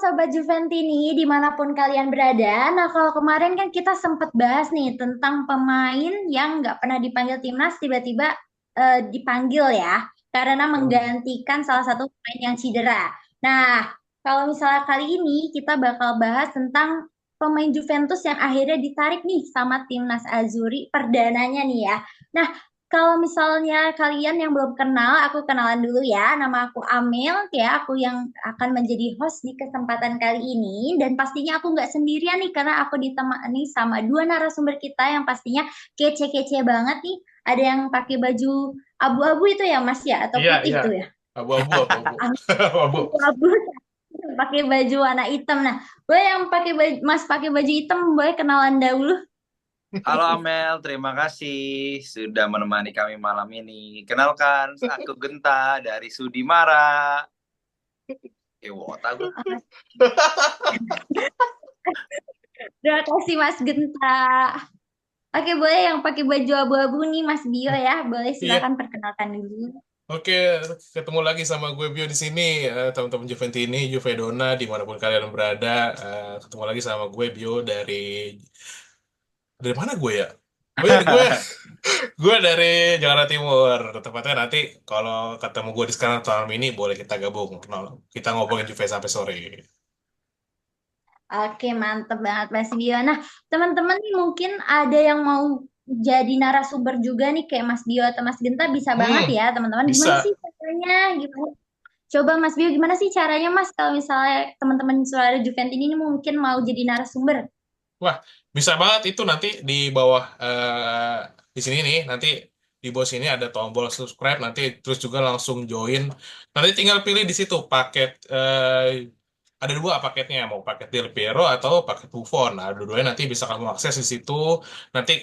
Sobat Juventini, dimanapun kalian berada. Nah, kalau kemarin kan kita sempat bahas nih tentang pemain yang nggak pernah dipanggil timnas, tiba-tiba dipanggil ya, karena Hmm. menggantikan salah satu pemain yang cedera. Nah, kalau misalnya kali ini kita bakal bahas tentang pemain Juventus yang akhirnya ditarik nih sama timnas Azzurri perdananya nih ya. Nah, kalau misalnya kalian yang belum kenal, aku kenalan dulu ya. Nama aku Amel, ya. Aku yang akan menjadi host di kesempatan kali ini. Dan pastinya aku nggak sendirian nih, karena aku ditemani sama dua narasumber kita yang pastinya kece-kece banget nih. Ada yang pakai baju abu-abu itu ya, Mas ya, atau Iya, putih iya. tuh ya. Abu-abu, abu-abu. Ah, Abu. abu-abu pakai baju warna hitam. Nah, boleh yang pakai baju, Mas pakai baju hitam, boleh kenalan dahulu. Halo Amel, terima kasih sudah menemani kami malam ini. Kenalkan, aku Genta dari Sudimara. Wota gue. Terima kasih Mas Genta. Oke, boleh yang pakai baju abu-abu nih Mas Bio ya. Boleh Iya. silakan perkenalkan dulu. Oke, ketemu lagi sama gue Bio di sini, teman-teman Juventini, Juvedona, dimanapun kalian berada. Ketemu lagi sama gue Bio dari mana gue ya? Oh iya, gue dari Jakarta Timur. Tepatnya nanti kalau ketemu gue di sekarang tahun ini boleh kita gabung. Kita ngomongin Juve sampai sore. Oke, mantep banget Mas Bio. Nah, teman-teman nih mungkin ada yang mau jadi narasumber juga nih kayak Mas Bio atau Mas Genta bisa banget Hmm, ya teman-teman. Gimana sih bisa. caranya? Gimana? Coba Mas Bio gimana sih caranya Mas kalau misalnya teman-teman Suara Juventini ini mungkin mau jadi narasumber? Wah, bisa banget itu nanti di bawah di sini nih, nanti di bawah sini ada tombol subscribe, nanti terus juga langsung join. Nanti tinggal pilih di situ paket ada dua paketnya, mau paket Del Piero atau paket Buffon. Nah, dua-duanya nanti bisa kamu akses di situ. Nanti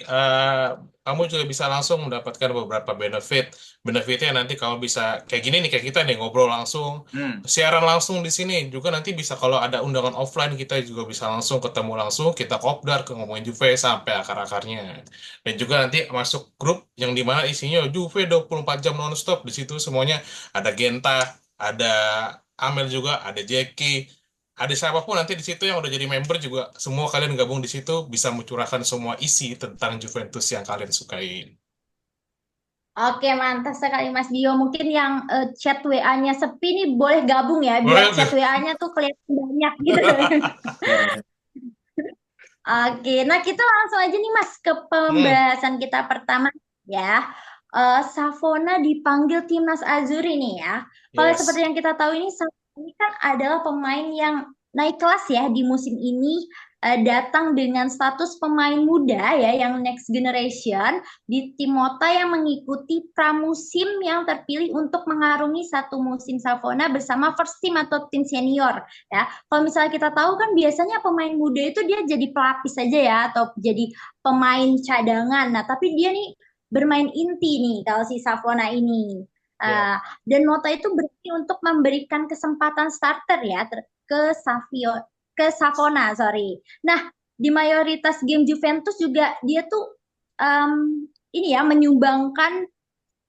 kamu juga bisa langsung mendapatkan beberapa benefit. Benefitnya nanti kamu bisa kayak gini nih, kayak kita nih ngobrol langsung, Hmm, siaran langsung di sini juga nanti bisa kalau ada undangan offline kita juga bisa langsung ketemu langsung kita kopdar ke ngomongin Juve sampai akar-akarnya dan juga nanti masuk grup yang dimana isinya Juve 24 jam nonstop di situ semuanya ada Genta, ada Amel juga, ada Jackie, ada siapapun nanti di situ yang udah jadi member juga semua kalian gabung di situ bisa mencurahkan semua isi tentang Juventus yang kalian sukai. Oke, mantap sekali Mas Dio. Mungkin yang chat WA-nya sepi nih boleh gabung ya, biar Boleh. chat WA-nya tuh kelihatan banyak gitu. Oke, nah kita langsung aja nih Mas ke Hmm, pembahasan kita pertama ya. Savona dipanggil timnas Azzurri nih ya. Kalau seperti yes. yang kita tahu ini Savona ini kan adalah pemain yang naik kelas ya di musim ini, datang dengan status pemain muda ya yang next generation di Timota yang mengikuti pramusim yang terpilih untuk mengarungi satu musim Savona bersama first team atau tim senior ya. Kalau misalnya kita tahu kan biasanya pemain muda itu dia jadi pelapis saja ya atau jadi pemain cadangan. Nah, tapi dia nih bermain inti nih kalau si Savona ini. Ya. Dan Mota itu berarti untuk memberikan kesempatan starter ya ke Savona, sorry. Nah, di mayoritas game Juventus juga dia tuh ini ya menyumbangkan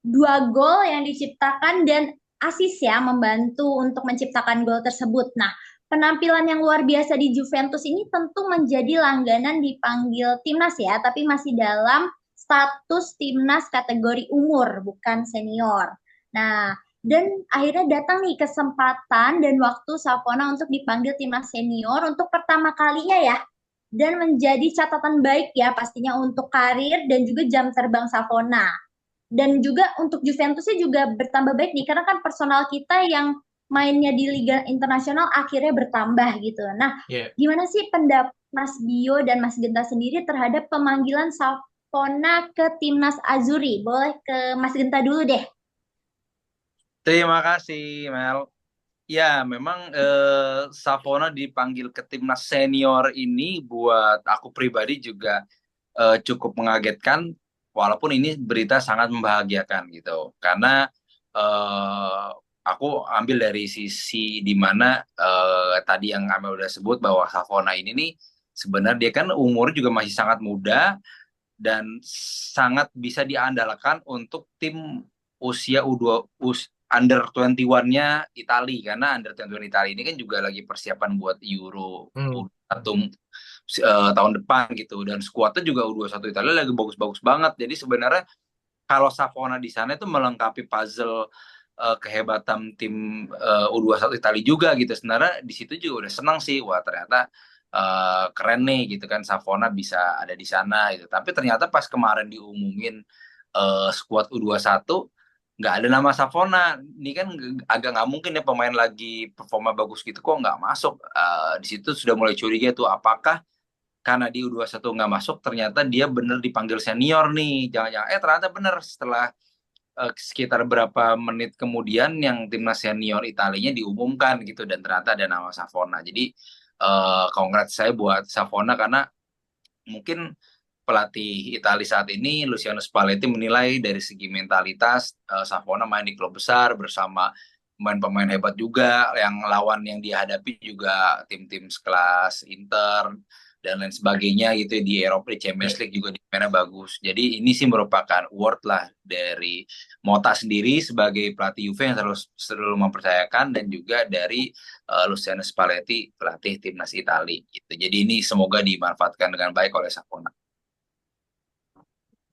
dua gol yang diciptakan dan asis ya membantu untuk menciptakan gol tersebut. Nah, penampilan yang luar biasa di Juventus ini tentu menjadi langganan dipanggil timnas ya, tapi masih dalam status timnas kategori umur, bukan senior. Nah, dan akhirnya datang nih kesempatan dan waktu Savona untuk dipanggil timnas senior untuk pertama kalinya ya, dan menjadi catatan baik ya pastinya untuk karir dan juga jam terbang Savona. Dan juga untuk Juventusnya juga bertambah baik nih karena kan personal kita yang mainnya di Liga Internasional akhirnya bertambah gitu. Nah, Ya. gimana sih pendapat Mas Bio dan Mas Genta sendiri terhadap pemanggilan Savona ke timnas Azuri? Boleh ke Mas Genta dulu deh. terima kasih Mel. Ya, memang Savona dipanggil ke timnas senior ini buat aku pribadi juga cukup mengagetkan, walaupun ini berita sangat membahagiakan gitu. Karena eh, aku ambil dari sisi di mana tadi yang Amel udah sebut bahwa Savona ini nih sebenarnya dia kan umur juga masih sangat muda dan sangat bisa diandalkan untuk tim usia U2 under 21-nya Itali, karena under 21 Itali ini kan juga lagi persiapan buat Euro Hmm. tahun depan gitu, dan skuadnya juga U21 Italia lagi bagus-bagus banget. Jadi sebenarnya kalau Savona di sana itu melengkapi puzzle kehebatan tim U21 Italia juga gitu. Sebenarnya di situ juga udah senang sih, wah ternyata keren nih gitu kan, Savona bisa ada di sana gitu. Tapi ternyata pas kemarin diumumin skuad U21 nggak ada nama Savona. Ini kan agak nggak mungkin ya pemain lagi performa bagus gitu kok nggak masuk. Di situ sudah mulai curiga tuh, apakah karena di U21 nggak masuk ternyata dia bener dipanggil senior nih, jangan-jangan ternyata bener setelah sekitar berapa menit kemudian yang timnas senior Italinya diumumkan gitu, dan ternyata ada nama Savona. Jadi congrats saya buat Savona, karena mungkin pelatih Italia saat ini Luciano Spalletti menilai dari segi mentalitas Savona main di klub besar bersama pemain-pemain hebat juga, yang lawan yang dihadapi juga tim-tim sekelas Inter dan lain sebagainya gitu di Eropa, di Champions League juga di mana bagus. Jadi ini sih merupakan award lah dari Motta sendiri sebagai pelatih Juve yang selalu mempercayakan, dan juga dari Luciano Spalletti pelatih timnas Italia gitu. Jadi ini semoga dimanfaatkan dengan baik oleh Savona.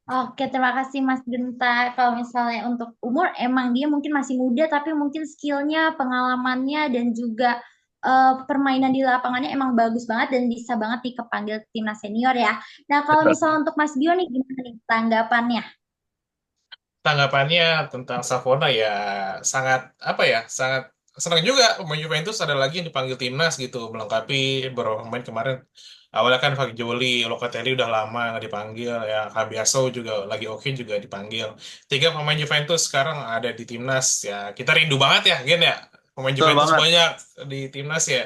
Oke, terima kasih Mas Genta. Kalau misalnya untuk umur, emang dia mungkin masih muda, tapi mungkin skillnya, pengalamannya, dan juga permainan di lapangannya emang bagus banget dan bisa banget kepanggil timnas senior ya. Nah, kalau Betul. misalnya untuk Mas Gio nih, gimana nih tanggapannya? Tanggapannya tentang Savona ya sangat apa ya, sangat senang juga pemain Juventus ada lagi yang dipanggil timnas gitu, melengkapi beberapa pemain kemarin. Awalnya kan Fagioli, Locatelli udah lama nggak dipanggil, ya Cambiaso juga lagi oke juga dipanggil. Tiga pemain Juventus sekarang ada di timnas, ya kita rindu banget ya Gen ya, pemain Betul Juventus banget. banyak di timnas ya.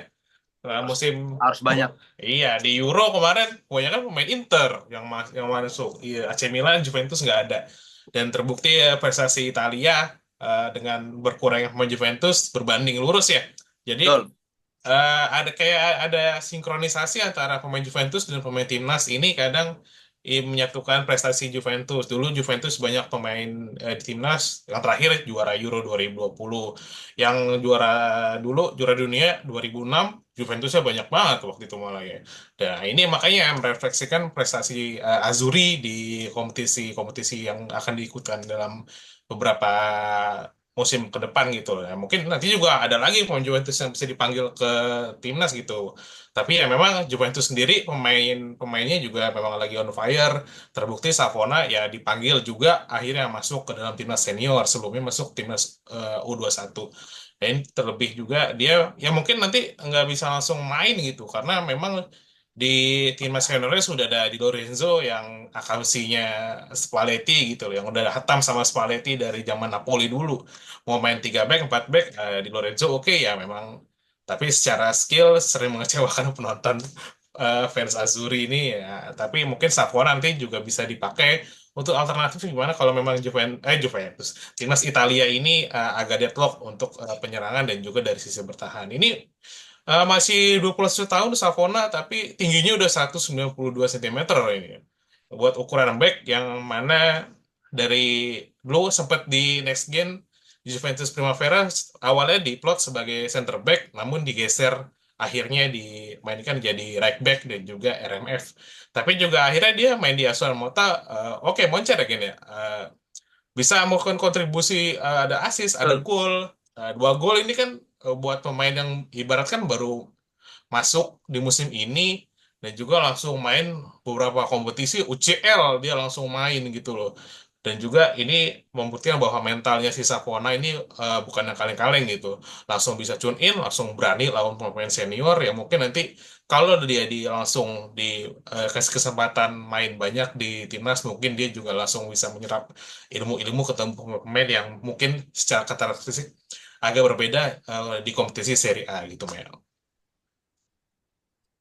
Nah, musim Harus banyak. iya di Euro kemarin kebanyakan pemain Inter yang masuk. Iya, AC Milan, Juventus nggak ada. Dan terbukti ya, prestasi Italia dengan berkurangnya pemain Juventus berbanding lurus ya. Jadi Betul. ada kayak ada sinkronisasi antara pemain Juventus dan pemain timnas ini kadang menyatukan prestasi Juventus. Dulu Juventus banyak pemain di timnas, yang terakhir juara Euro 2020. Yang juara dulu juara dunia 2006, Juventusnya banyak banget waktu itu malah ya. Nah, ini makanya merefleksikan prestasi Azzurri di kompetisi-kompetisi yang akan diikutkan dalam beberapa musim ke depan gitu. Ya, mungkin nanti juga ada lagi pemain Juventus yang bisa dipanggil ke timnas gitu. Tapi ya memang Juventus sendiri pemainnya juga memang lagi on fire. Terbukti Savona ya dipanggil juga akhirnya masuk ke dalam timnas senior, sebelumnya masuk timnas U21. Dan terlebih juga dia ya mungkin nanti nggak bisa langsung main gitu karena memang di timnas seniornya sudah ada Di Lorenzo yang akamsinya Spalletti gitu loh, yang udah hatam sama Spalletti dari zaman Napoli dulu. Mau main 3 back, 4 back, Di Lorenzo oke ya memang. Tapi secara skill sering mengecewakan penonton fans Azzurri ini ya. Tapi mungkin Savona nanti juga bisa dipakai untuk alternatif gimana kalau memang Juventus. Timnas Italia ini agak deadlock untuk penyerangan dan juga dari sisi bertahan. Ini masih 21 tahun Savona tapi tingginya udah 192 cm ini. Buat ukuran back yang mana dari dulu sempat di Next Gen di Juventus Primavera awalnya diplot sebagai center back namun digeser akhirnya dimainkan jadi right back dan juga RMF. Tapi juga akhirnya dia main di Asuhan Mota, oke moncer ya gini ya. Bisa melakukan kontribusi, ada assist, ada Betul. gol. Dua gol ini kan buat pemain yang ibarat kan baru masuk di musim ini dan juga langsung main beberapa kompetisi UCL dia langsung main gitu loh. Dan juga ini membuktikan bahwa mentalnya si Savona ini bukan yang kaleng-kaleng gitu. Langsung bisa tune in, langsung berani lawan pemain senior ya mungkin nanti kalau dia langsung dikasih kesempatan main banyak di timnas mungkin dia juga langsung bisa menyerap ilmu-ilmu ketemu pemain yang mungkin secara karakteristik agak berbeda di kompetisi Serie A gitu Mel.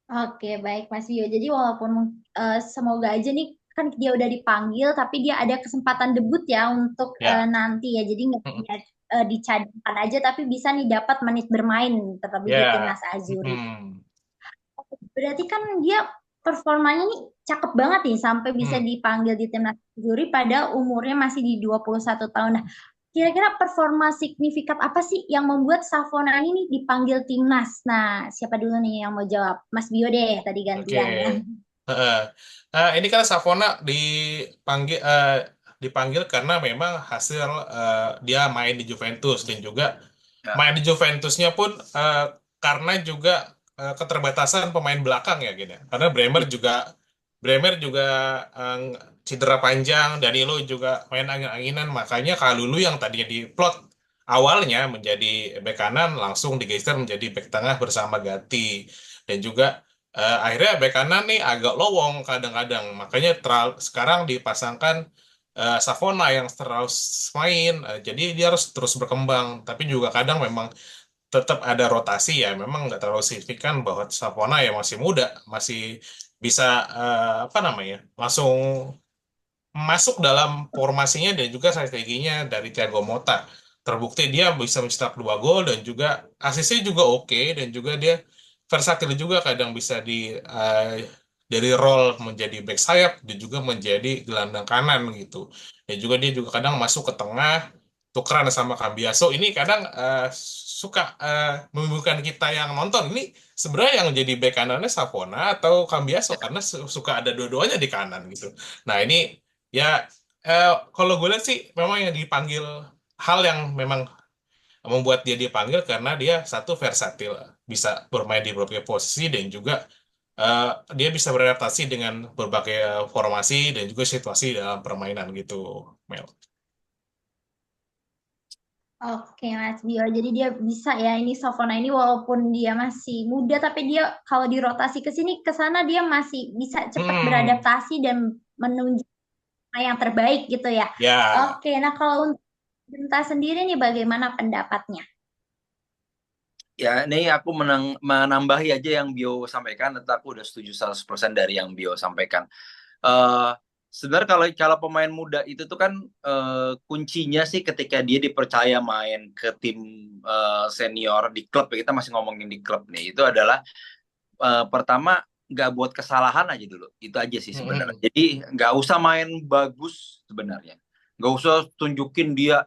Oke, baik Mas Gio. Jadi walaupun semoga aja nih kan dia udah dipanggil, tapi dia ada kesempatan debut ya untuk Ya. nanti ya. Jadi nggak Mm-mm. hanya dicadangkan aja, tapi bisa nih dapat menit bermain terlebih di Ya. timnas Azzurri. Mm-mm. Berarti kan dia performanya nih cakep banget nih sampai bisa Hmm. dipanggil di timnas Azzurri pada umurnya masih di 21 tahun. Nah, kira-kira performa signifikan apa sih yang membuat Savona ini dipanggil timnas? Nah, siapa dulu nih yang mau jawab? Mas Bio deh, tadi Oke. gantian ya. Heeh. Ini kan Savona dipanggil karena memang hasil dia main di Juventus dan juga Ya, main di Juventusnya pun karena juga keterbatasan pemain belakang ya gini. Karena Bremer juga eh, cedera panjang, Danilo juga main angin-anginan, makanya Kalulu yang tadinya diplot awalnya menjadi bek kanan langsung digeser menjadi bek tengah bersama Gatti dan juga akhirnya bek kanan nih agak lowong kadang-kadang, makanya sekarang dipasangkan Savona yang terus main. Jadi dia harus terus berkembang, tapi juga kadang memang tetap ada rotasi ya, memang nggak terlalu signifikan bahwa Savona ya masih muda, masih bisa apa namanya langsung masuk dalam formasinya dan juga strateginya dari Thiago Motta. Terbukti dia bisa mencetak 2 gol dan juga asisnya juga oke, dan juga dia versatil juga, kadang bisa dari role menjadi back sayap dan juga menjadi gelandang kanan gitu. Dan juga dia juga kadang masuk ke tengah tukeran sama Cambiaso. Ini kadang suka membingungkan kita yang nonton. Ini sebenarnya yang jadi back kanannya Savona atau Cambiaso, karena suka ada dua-duanya di kanan gitu. Nah ini ya, kalau gue lihat sih memang yang dipanggil, hal yang memang membuat dia dipanggil karena dia satu versatil, bisa bermain di berbagai posisi dan juga eh, dia bisa beradaptasi dengan berbagai formasi dan juga situasi dalam permainan gitu, Mel. Oke, Mas Bio. Jadi dia bisa ya ini Savona ini walaupun dia masih muda tapi dia kalau dirotasi ke sini ke sana dia masih bisa cepat Hmm, beradaptasi dan menunjukkan yang terbaik gitu ya. ya. Oke, nah kalau untuk Genta sendiri nih bagaimana pendapatnya? ya, ini aku menambahi aja yang Bio sampaikan, tentu aku udah setuju 100% dari yang Bio sampaikan. eh Sebenarnya kalau pemain muda itu tuh kan kuncinya sih ketika dia dipercaya main ke tim senior di klub, ya, kita masih ngomongin di klub nih, itu adalah pertama nggak buat kesalahan aja dulu, itu aja sih sebenarnya. Hmm, Jadi nggak usah main bagus sebenarnya, nggak usah tunjukin dia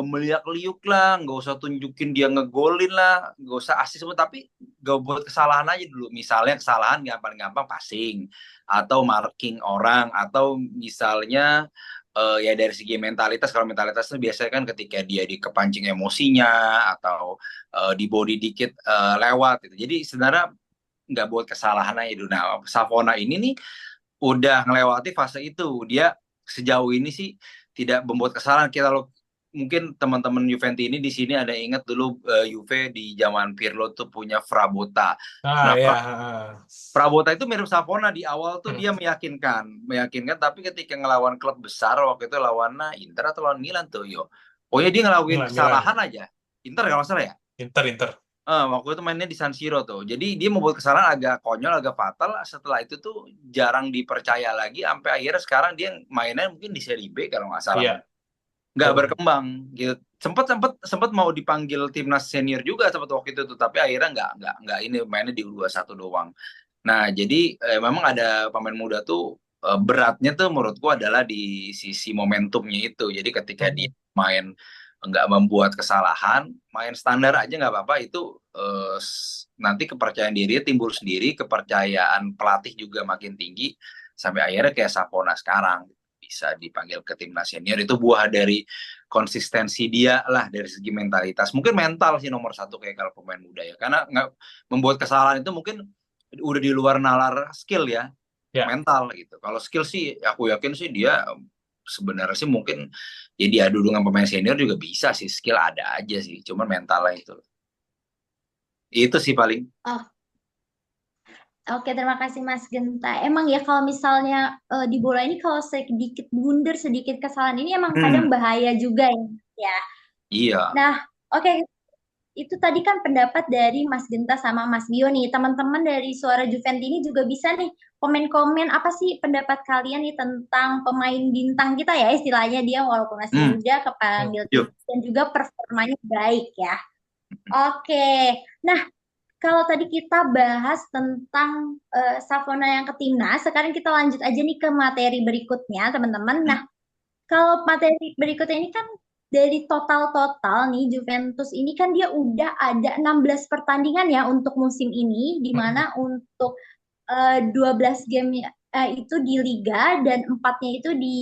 meliak-liuk lah, nggak usah tunjukin dia ngegolin lah, nggak usah asis semua, tapi nggak buat kesalahan aja dulu. Misalnya kesalahan yang paling gampang passing, atau marking orang, atau misalnya ya dari segi mentalitas, kalau mentalitas itu biasanya kan ketika dia dikepancing emosinya, atau di body dikit lewat gitu. Jadi sebenarnya nggak buat kesalahan aja dulu. Nah, Savona ini nih udah ngelewati fase itu. Dia sejauh ini sih tidak membuat kesalahan. Kita lo mungkin teman-teman Juventus ini di sini ada ingat dulu Juve di zaman Pirlo tuh punya Frabotta. Nah, ya. Frabotta itu mirip Savona, di awal tuh Hmm, dia meyakinkan, tapi ketika ngelawan klub besar waktu itu lawan Inter atau lawan Milan tuh, yo. Pokoknya dia ngelakuin Milan, kesalahan Milan, aja. Inter kalau nggak salah ya. Inter. Waktu itu mainnya di San Siro tuh. Jadi dia membuat kesalahan agak konyol, agak fatal. Setelah itu tuh jarang dipercaya lagi. Sampai akhirnya sekarang dia mainnya mungkin di Serie B kalau nggak salah. Iya. Nggak Hmm. berkembang gitu. Sempat sempat sempat mau dipanggil timnas senior juga sempat waktu itu tuh. Tapi akhirnya nggak ini, mainnya di U21 doang. Nah jadi memang ada pemain muda tuh beratnya tuh menurutku adalah di sisi momentumnya itu. Jadi ketika dia Hmm. main nggak membuat kesalahan, main standar aja nggak apa-apa, itu nanti kepercayaan diri timbul sendiri, kepercayaan pelatih juga makin tinggi, sampai akhirnya kayak Sapona sekarang bisa dipanggil ke timnas senior. Itu buah dari konsistensi dia lah, dari segi mentalitas. Mungkin mental sih nomor satu kayak kalau pemain muda ya, karena nggak membuat kesalahan itu mungkin udah di luar nalar skill ya, Ya. mental gitu. Kalau skill sih aku yakin sih dia sebenarnya sih mungkin ya diadu dengan pemain senior juga bisa sih, skill ada aja sih, cuman mentalnya itu sih paling. Oh, oke, terima kasih Mas Genta. Emang ya kalau misalnya di bola ini kalau sedikit blunder, sedikit kesalahan ini emang kadang Hmm, bahaya juga ya. Ya. iya. Nah, oke, itu tadi kan pendapat dari Mas Genta sama Mas Bio nih. Teman-teman dari Suara Juventus ini juga bisa nih komen-komen apa sih pendapat kalian nih tentang pemain bintang kita ya istilahnya, dia walaupun masih Hmm, muda kepanggil tim yuk. dan juga performanya baik ya. Oke. Nah, kalau tadi kita bahas tentang Savona yang ke timnas, sekarang kita lanjut aja nih ke materi berikutnya, teman-teman. Nah, kalau materi berikutnya ini kan dari total nih Juventus ini kan dia udah ada 16 pertandingan ya untuk musim ini, di mana untuk 12 game itu di Liga dan 4-nya itu di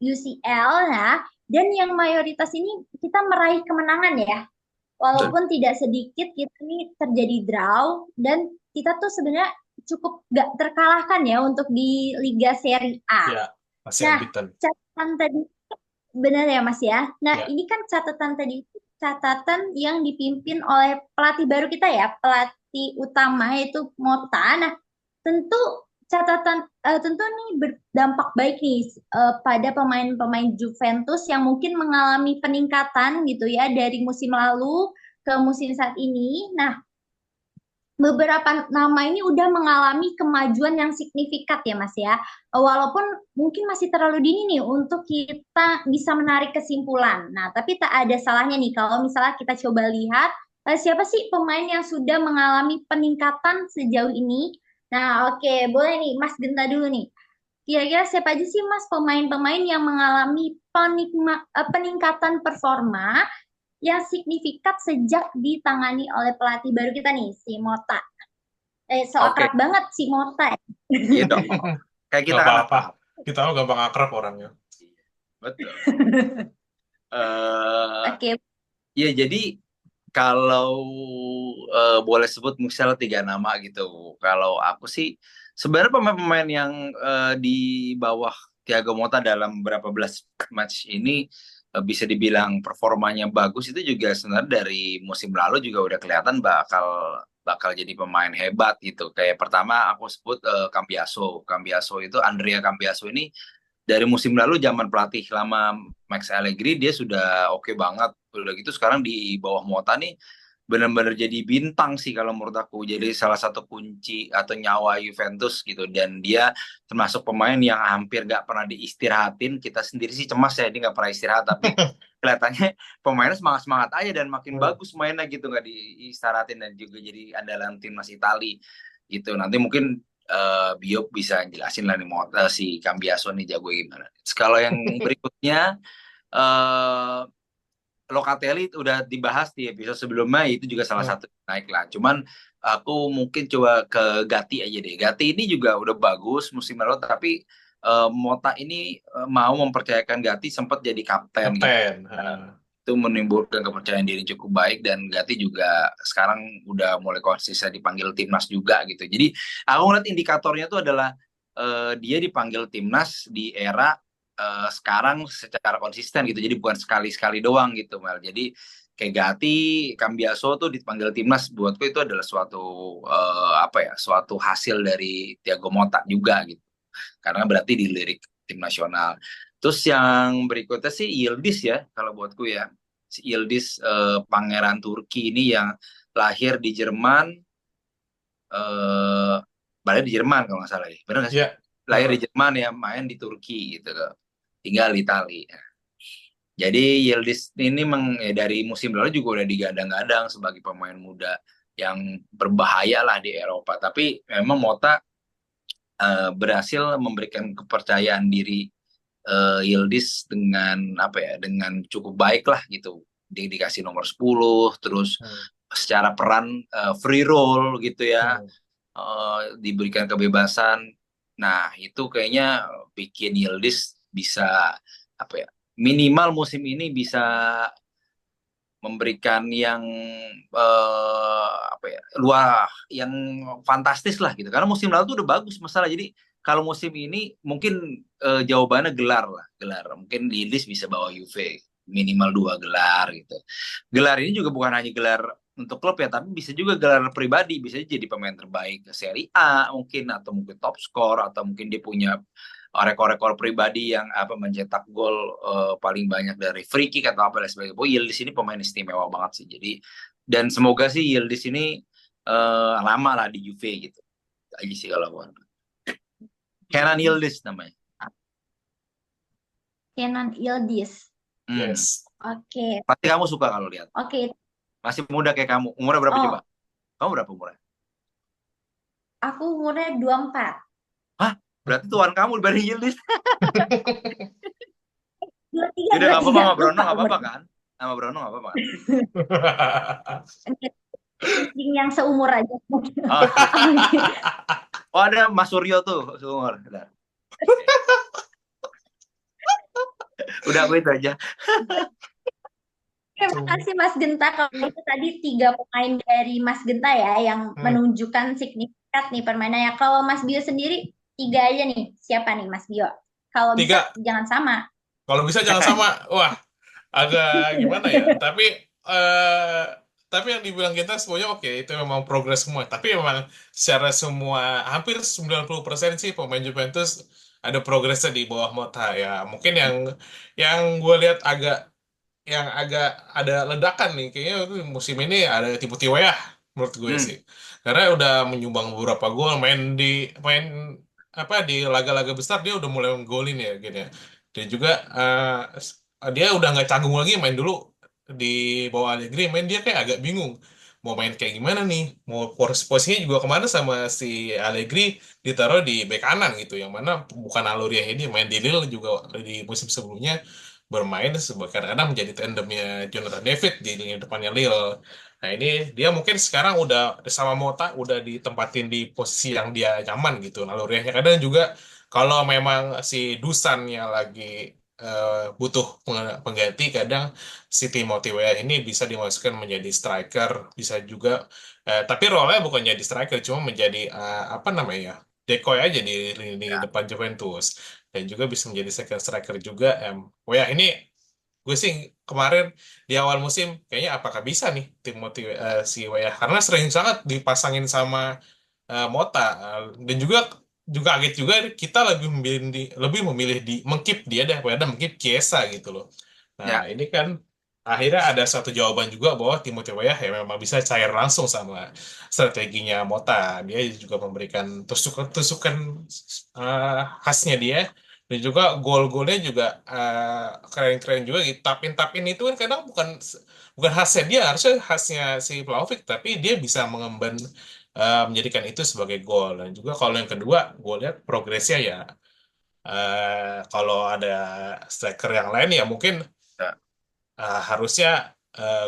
UCL ya. Dan yang mayoritas ini kita meraih kemenangan ya. Betul. Walaupun tidak sedikit kita ini terjadi draw dan kita tuh sebenarnya cukup gak terkalahkan ya untuk di Liga Serie A. Ya, masih Nah, unbeaten. catatan tadi benar ya Mas ya. Nah, Ya. ini kan catatan tadi itu catatan yang dipimpin oleh pelatih baru kita ya, pelatih utama yaitu Mota. Nah, tentu tentu nih berdampak baik nih pada pemain-pemain Juventus yang mungkin mengalami peningkatan gitu ya dari musim lalu ke musim saat ini. Nah, beberapa nama ini udah mengalami kemajuan yang signifikan ya Mas ya. Walaupun mungkin masih terlalu dini nih untuk kita bisa menarik kesimpulan. Nah, tapi tak ada salahnya nih kalau misalnya kita coba lihat siapa sih pemain yang sudah mengalami peningkatan sejauh ini. Nah, oke, boleh nih Mas Genta dulu nih. Kira-kira siapa aja sih Mas pemain-pemain yang mengalami peningkatan performa yang signifikan sejak ditangani oleh pelatih baru kita nih, si Mota. So Oke, akrab banget si Mota ya. iya dong. Kayak Gak kita kan apa-apa. akrab. Kita mah gampang akrab orangnya. Betul. Eh, Oke, ya jadi kalau boleh sebut misalnya 3 nama gitu. Kalau aku sih sebenarnya pemain-pemain yang di bawah Thiago Motta dalam berapa belas match ini bisa dibilang performanya bagus itu juga sebenarnya dari musim lalu juga udah kelihatan bakal bakal jadi pemain hebat gitu. Kayak pertama aku sebut Cambiaso. Cambiaso itu Andrea Cambiaso ini dari musim lalu zaman pelatih lama Max Allegri dia sudah oke banget. Udah gitu sekarang di bawah Mota nih benar-benar jadi bintang sih kalau menurut aku. Jadi salah satu kunci atau nyawa Juventus gitu. Dan dia termasuk pemain yang hampir gak pernah diistirahatin. Kita sendiri sih cemas ya dia gak pernah istirahat. Tapi kelihatannya pemainnya semangat-semangat aja dan makin bagus mainnya gitu. Gak diistirahatin dan juga jadi andalan timnas Itali gitu. Nanti mungkin Bio bisa jelasin lah nih si Cambiaso nih jago gimana. Kalau yang berikutnya Locatelli udah dibahas di episode sebelumnya itu juga salah satu naik lah. Cuman aku mungkin coba ke Gatti aja deh. Gatti ini juga udah bagus musim lalu tapi Mota ini mau mempercayakan Gatti sempat jadi kapten gitu. Itu menimbulkan kepercayaan diri cukup baik dan Gatti juga sekarang udah mulai konsisten dipanggil timnas juga gitu. Jadi aku ngeliat indikatornya tuh adalah dia dipanggil timnas di era sekarang secara konsisten gitu. Jadi bukan sekali-sekali doang gitu, Mel. Jadi kayak Gatti, Cambiaso tuh dipanggil timnas buatku itu adalah suatu suatu hasil dari Thiago Motta juga gitu. Karena berarti dilirik tim nasional. Terus yang berikutnya sih Yildiz ya kalau buatku ya. Si Yildiz pangeran Turki ini yang lahir di Jerman lahir di Jerman kalau nggak salah ya. Benar nggak sih? Ya, Lahir di Jerman ya, main di Turki gitu loh. Tinggal di Itali. Jadi Yildiz ini dari musim lalu juga udah digadang-gadang sebagai pemain muda yang berbahaya lah di Eropa. Tapi memang Mota berhasil memberikan kepercayaan diri Yildiz dengan cukup baik lah gitu. Dikasih nomor 10 terus secara peran free roll gitu ya. Diberikan kebebasan. Nah, itu kayaknya bikin Yildiz bisa minimal musim ini bisa memberikan yang luar yang fantastis lah gitu. Karena musim lalu tuh udah bagus masalah. Jadi kalau musim ini mungkin jawabannya gelar lah, gelar. Mungkin Yildiz bisa bawa Juve minimal 2 gelar gitu. Gelar ini juga bukan hanya gelar untuk klub ya, tapi bisa juga gelar pribadi, bisa jadi pemain terbaik Serie A mungkin atau mungkin top skor atau mungkin dia punya rekor-rekor pribadi yang mencetak gol paling banyak dari free kick atau apa dan sebagainya. Yildiz ini pemain istimewa banget sih. Jadi dan semoga sih Yildiz ini lama lah di Juve gitu. Aja sih kalau buat. Kenan Yildiz namanya. Kenan Yildiz. Yes. Oke. Pasti kamu suka kalau lihat. Oke. Masih muda kayak kamu. Umurnya berapa coba? Kamu berapa umurnya? Aku umurnya 24. Hah? Berarti tuan kamu dibanding Yildiz. 23, Yaudah, nggak apa-apa 23. sama Brono, Lupa nggak apa-apa umurnya. kan? Sama Brono nggak apa-apa kan? Ranking yang seumur aja. Oh, Oke. oh ada Mas Suryo tuh, seumur. Udah aku itu aja. Terima kasih Mas Genta. Kalau itu tadi 3 pemain dari Mas Genta ya yang Hmm, menunjukkan signifikan nih permainannya. Kalau Mas Bio sendiri 3 aja nih. Siapa nih Mas Bio? Kalau bisa tiga. jangan sama. Kalau bisa jangan sama. Wah, agak gimana ya? Eh, tapi yang dibilang kita semuanya oke, itu memang progres semua. Tapi memang secara semua hampir 90% sih pemain Juventus ada progresnya di bawah Mota ya. Mungkin yang gue lihat agak ada ledakan nih kayaknya tuh musim ini ada tipu-tipu ya menurut gue Hmm, sih, karena udah menyumbang beberapa gol, main apa di laga-laga besar dia udah mulai menggolin ya gitu ya. Dan juga dia udah nggak canggung lagi main dulu di bawah Allegri, main dia kayak agak bingung mau main kayak gimana nih, mau posisinya juga kemana sama si Allegri ditaruh di bek kanan gitu, yang mana bukan alurnya ini, main di Lille juga di musim sebelumnya bermain sebagai kadang-kadang menjadi tandemnya Jonathan David di lini depannya Lille. Nah ini dia mungkin sekarang udah sama Mota udah ditempatin di posisi yang dia nyaman gitu. Naluriahnya kadang juga kalau memang si Dusannya lagi butuh pengganti, kadang si Timothy Weah ini bisa dimasukkan menjadi striker, bisa juga tapi role-nya bukan jadi striker, cuma menjadi apa namanya ya, decoy aja di lini ya, depan Juventus, dan juga bisa menjadi second striker juga. Oh ya ini gue sih kemarin di awal musim kayaknya apakah bisa nih Timothy si Weah, karena sering sangat dipasangin sama Mota. Dan juga kaget juga kita lebih memilih mengkip dia daripada mengkip Chiesa gitu loh. Nah ya. ini kan akhirnya ada satu jawaban juga bahwa Timothy Weah ya memang bisa cair langsung sama strateginya Mota. Dia juga memberikan tusukan-tusukan khasnya dia, dan juga gol-golnya juga keren-keren juga gitu. Tapin-tapin itu kan kadang bukan bukan khasnya dia, harusnya khasnya si Vlahovic, tapi dia bisa mengemban menjadikan itu sebagai gol. Dan juga kalau yang kedua, gue lihat progresnya ya, kalau ada striker yang lain ya mungkin Ya. harusnya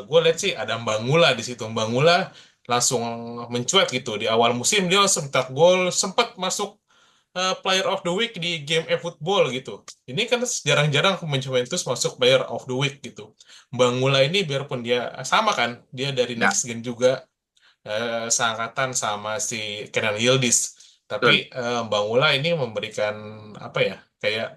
gue lihat sih ada Mbangula di situ. Mbangula langsung mencuat gitu di awal musim, dia langsung cetak gol, sempat masuk Player of the Week di game e-football gitu. Ini kan jarang-jarang pemain Juventus masuk Player of the Week gitu. Mbangula ini biarpun dia sama kan, dia dari Ya, next gen juga, seangkatan sama si Kenan Yildiz. Tapi betul. Bang Ula ini memberikan apa ya, kayak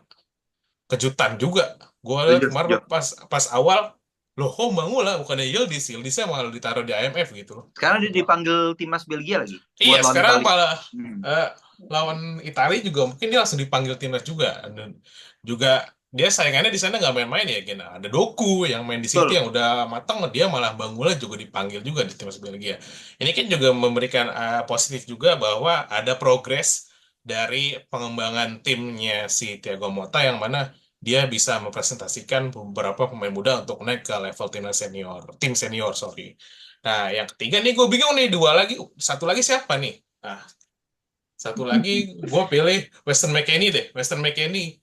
kejutan juga. Gue lihat Setuju, kemarin setuju. pas pas awal, loh kok Bang Ula bukannya Yildiz, Yildiznya malah ditaruh di IMF gitu loh. Sekarang dia dipanggil timnas Belgia lagi Iya, buat lawan sekarang Italia. malah Hmm. eh, lawan Italia juga mungkin dia langsung dipanggil timnas juga. Dan juga dia sayangannya di sana nggak main-main ya, Gina. Ada Doku yang main di City Betul. yang udah matang, dia malah Bangula juga dipanggil juga di timnas Belgia. Ini kan juga memberikan positif juga bahwa ada progres dari pengembangan timnya si Thiago Motta, yang mana dia bisa mempresentasikan beberapa pemain muda untuk naik ke level timnas senior, tim senior, sorry. Nah, yang ketiga nih gue bingung nih, dua lagi, satu lagi siapa nih? Nah, satu lagi gue pilih Weston McKennie deh. Weston McKennie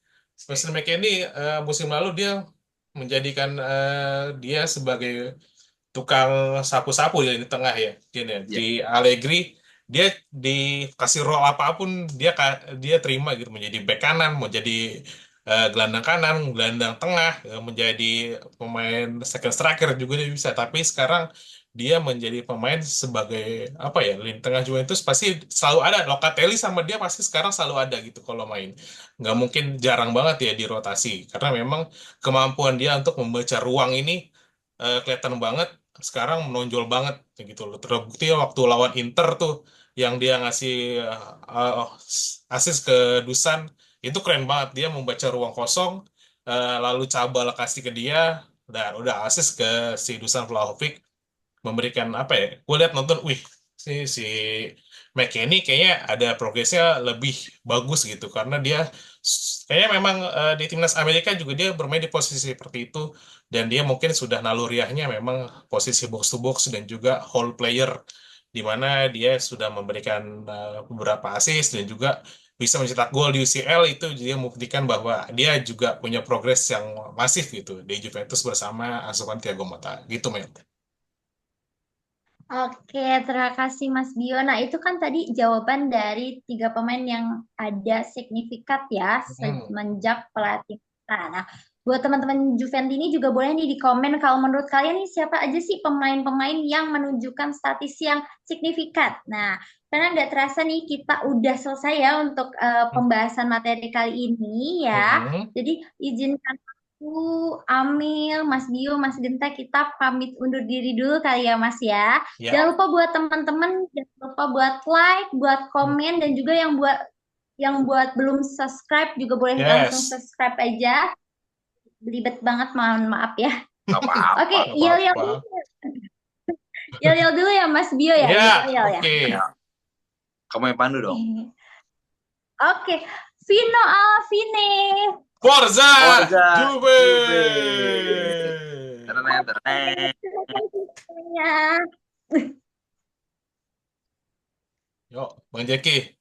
musim lalu dia menjadikan dia sebagai tukang sapu-sapu ya di tengah ya, gini ya. Ya. Di Allegri dia dikasih role apapun dia terima gitu, menjadi bek kanan, mau jadi gelandang kanan, gelandang tengah, menjadi pemain second striker juga dia bisa. Tapi sekarang dia menjadi pemain sebagai apa ya, lini tengah Juventus pasti selalu ada. Locatelli sama dia pasti sekarang selalu ada gitu kalau main, nggak mungkin jarang banget ya di rotasi, karena memang kemampuan dia untuk membaca ruang ini kelihatan banget sekarang, menonjol banget kayak gitu loh. Terbukti waktu lawan Inter tuh yang dia ngasih uh, assist ke Dusan, itu keren banget, dia membaca ruang kosong, lalu Cabal kasih ke dia dan udah assist ke si Dusan Vlahovic, memberikan apa ya, gue lihat nonton, wih, si McKennie kayaknya ada progresnya lebih bagus gitu, karena dia kayaknya memang di timnas Amerika juga dia bermain di posisi seperti itu, dan dia mungkin sudah naluriahnya memang posisi box to box dan juga whole player, di mana dia sudah memberikan beberapa assist dan juga bisa mencetak gol di UCL, itu dia membuktikan bahwa dia juga punya progres yang masif gitu di Juventus bersama asuhan Thiago Motta. Gitu, Mel. Oke, terima kasih Mas Bio. Nah, itu kan tadi jawaban dari tiga pemain yang ada signifikat ya Hmm. semenjak pelatih. Nah, buat teman-teman Juventus ini juga boleh nih di komen kalau menurut kalian nih siapa aja sih pemain-pemain yang menunjukkan statis yang signifikan. Nah, karena nggak terasa nih kita udah selesai ya untuk pembahasan materi kali ini ya. Hmm. Jadi izinkan aku, Amil, Mas Bio, Mas Genta, kita pamit undur diri dulu kali ya Mas ya. Jangan Ya. lupa buat teman-teman, jangan lupa buat like, buat Hmm. komen, dan juga yang buat belum subscribe juga boleh langsung Yes. subscribe aja. Belibet banget, mohon maaf ya. Nggak apa-apa. Oke, Nggak yel-yel apa-apa. dulu. Yel-yel dulu ya Mas Bio ya, Ya, yel-yel ya. oke. Ya, kamu yang pandu dong. Oke, Vino Alvine. Forza Forza Juve! Juve. Ternyata, ternyata. Terima kasih semuanya. Yuk, Bang Jeki.